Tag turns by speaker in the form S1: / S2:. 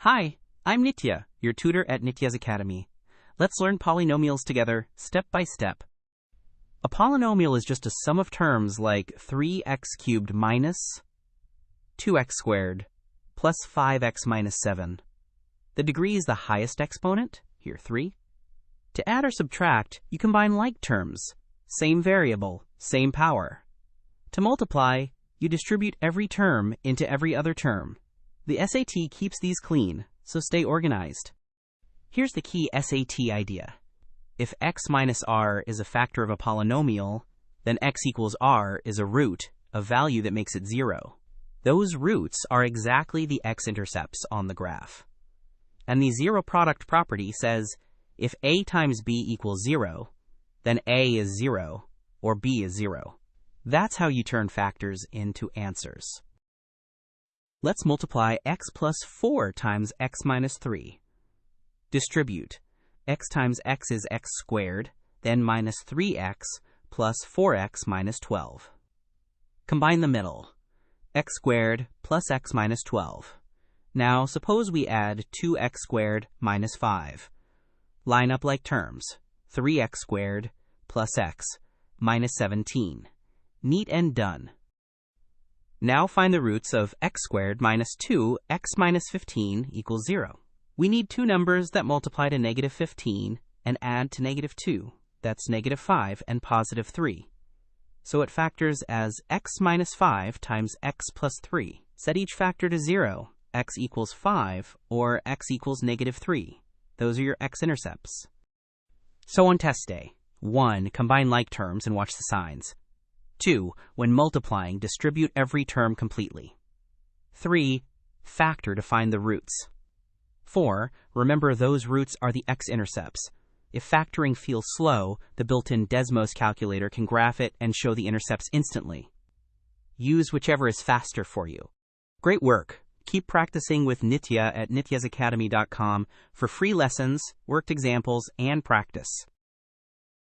S1: Hi, I'm Nitya, your tutor at Nityaz Academy. Let's learn polynomials together, step by step. A polynomial is just a sum of terms like 3x cubed minus 2x squared plus 5x minus 7. The degree is the highest exponent, here 3. To add or subtract, you combine like terms, same variable, same power. To multiply, you distribute every term into every other term. The SAT keeps these clean, so stay organized. Here's the key SAT idea. If x minus r is a factor of a polynomial, then x equals r is a root, a value that makes it 0. Those roots are exactly the x-intercepts on the graph. And the zero product property says, if a times b equals 0, then a is 0, or b is 0. That's how you turn factors into answers. Let's multiply x plus 4 times x minus 3. Distribute. X times x is x squared, then minus 3x plus 4x minus 12. Combine the middle. X squared plus x minus 12. Now suppose we add 2x squared minus 5. Line up like terms. 3x squared plus x minus 17. Neat and done. Now find the roots of x squared minus 2x minus 15 equals 0. We need two numbers that multiply to negative 15 and add to negative 2. That's negative 5 and positive 3. So it factors as x minus 5 times x plus 3. Set each factor to 0, x equals 5, or x equals negative 3. Those are your x-intercepts. So on test day, 1. Combine like terms and watch the signs. 2. When multiplying, distribute every term completely. 3. Factor to find the roots. 4. Remember those roots are the x-intercepts. If factoring feels slow, the built-in Desmos calculator can graph it and show the intercepts instantly. Use whichever is faster for you. Great work! Keep practicing with Nitya at nityazacademy.com for free lessons, worked examples, and practice.